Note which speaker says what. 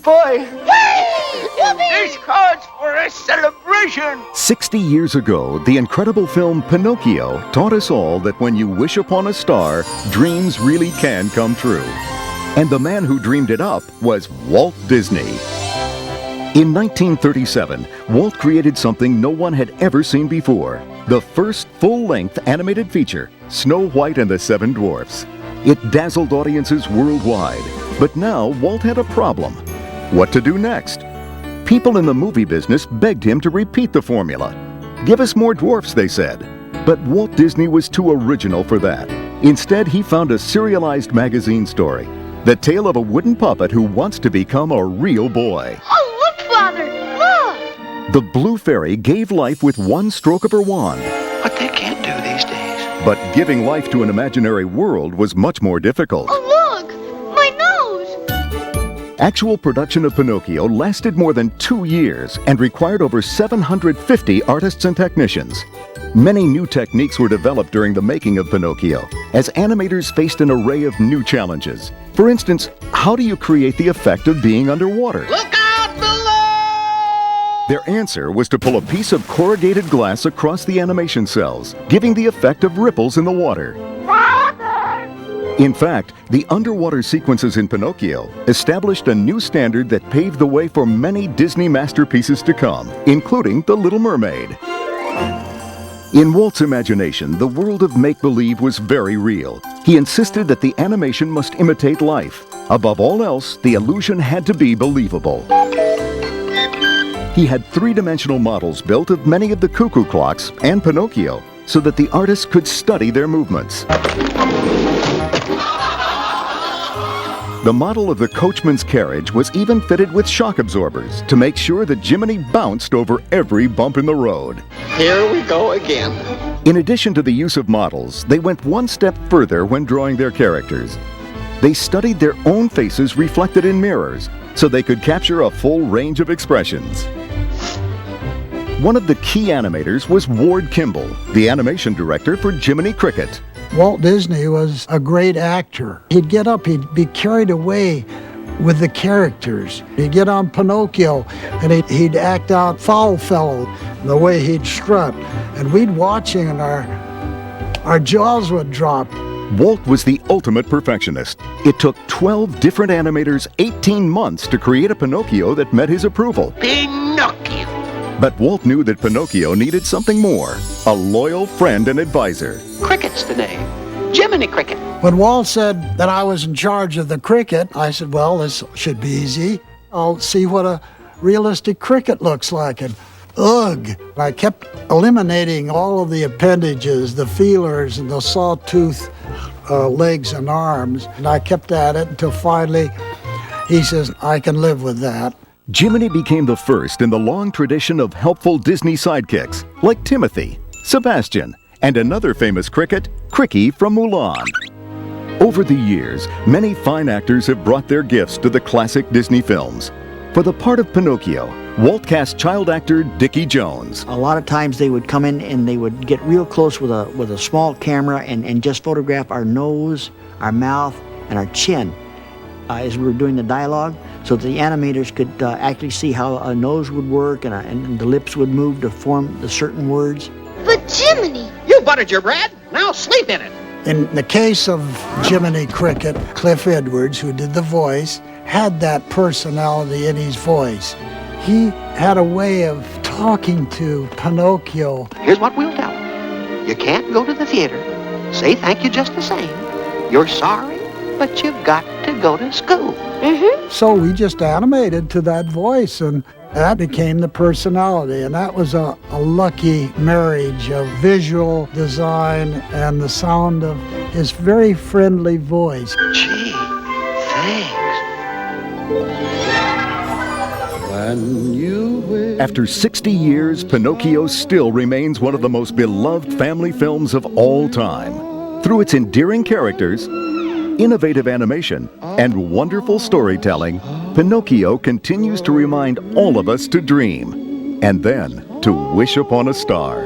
Speaker 1: boy. This calls for a celebration.
Speaker 2: 60 years ago, the incredible film Pinocchio taught us all that when you wish upon a star, dreams really can come true. And the man who dreamed it up was Walt Disney. In 1937, Walt created something no one had ever seen before. The first full-length animated feature, Snow White and the Seven Dwarfs. It dazzled audiences worldwide. But now Walt had a problem. What to do next? People in the movie business begged him to repeat the formula. Give us more dwarfs, they said. But Walt Disney was too original for that. Instead, he found a serialized magazine story. The tale of a wooden puppet who wants to become a real boy.
Speaker 3: Oh, look, Father! Look!
Speaker 2: The Blue Fairy gave life with one stroke of her wand.
Speaker 1: What they can't do these days.
Speaker 2: But giving life to an imaginary world was much more difficult.
Speaker 3: Oh, look! My nose!
Speaker 2: Actual production of Pinocchio lasted more than 2 years and required over 750 artists and technicians. Many new techniques were developed during the making of Pinocchio, as animators faced an array of new challenges. For instance, how do you create the effect of being underwater?
Speaker 1: Look out below!
Speaker 2: Their answer was to pull a piece of corrugated glass across the animation cells, giving the effect of ripples in the water. In fact, the underwater sequences in Pinocchio established a new standard that paved the way for many Disney masterpieces to come, including The Little Mermaid. In Walt's imagination, the world of make-believe was very real. He insisted that the animation must imitate life. Above all else, the illusion had to be believable. He had three-dimensional models built of many of the cuckoo clocks and Pinocchio, so that the artists could study their movements. The model of the coachman's carriage was even fitted with shock absorbers to make sure that Jiminy bounced over every bump in the road.
Speaker 1: Here we go again.
Speaker 2: In addition to the use of models, they went one step further when drawing their characters. They studied their own faces reflected in mirrors so they could capture a full range of expressions. One of the key animators was Ward Kimball, the animation director for Jiminy Cricket.
Speaker 4: Walt Disney was a great actor. He'd get up, he'd be carried away with the characters. He'd get on Pinocchio and he'd act out Foul Fellow, the way he'd strut. And we'd watch him and our jaws would drop.
Speaker 2: Walt was the ultimate perfectionist. It took 12 different animators 18 months to create a Pinocchio that met his approval.
Speaker 1: Pinocchio.
Speaker 2: But Walt knew that Pinocchio needed something more, a loyal friend and advisor.
Speaker 1: Cricket's the name. Jiminy Cricket.
Speaker 4: When Walt said that I was in charge of the cricket, I said, well, this should be easy. I'll see what a realistic cricket looks like. And ugh! I kept eliminating all of the appendages, the feelers and the sawtooth legs and arms. And I kept at it until finally he says, I can live with that.
Speaker 2: Jiminy became the first in the long tradition of helpful Disney sidekicks, like Timothy, Sebastian, and another famous cricket, Cricky from Mulan. Over the years, many fine actors have brought their gifts to the classic Disney films. For the part of Pinocchio, Walt cast child actor Dickie Jones.
Speaker 5: A lot of times they would come in and they would get real close with a small camera and just photograph our nose, our mouth, and our chin as we were doing the dialogue, so that the animators could actually see how a nose would work and the lips would move to form the certain words.
Speaker 3: But Jiminy!
Speaker 1: You buttered your bread. Now sleep in it.
Speaker 4: In the case of Jiminy Cricket, Cliff Edwards, who did the voice, had that personality in his voice. He had a way of talking to Pinocchio.
Speaker 1: Here's what we'll tell him. You can't go to the theater. Say thank you just the same. You're sorry, but you've got to go to school.
Speaker 4: So we just animated to that voice, and that became the personality. And that was a lucky marriage of visual design and the sound of his very friendly voice.
Speaker 1: Gee, thanks.
Speaker 2: After 60 years, Pinocchio still remains one of the most beloved family films of all time. Through its endearing characters, innovative animation, and wonderful storytelling, Pinocchio continues to remind all of us to dream, and then to wish upon a star.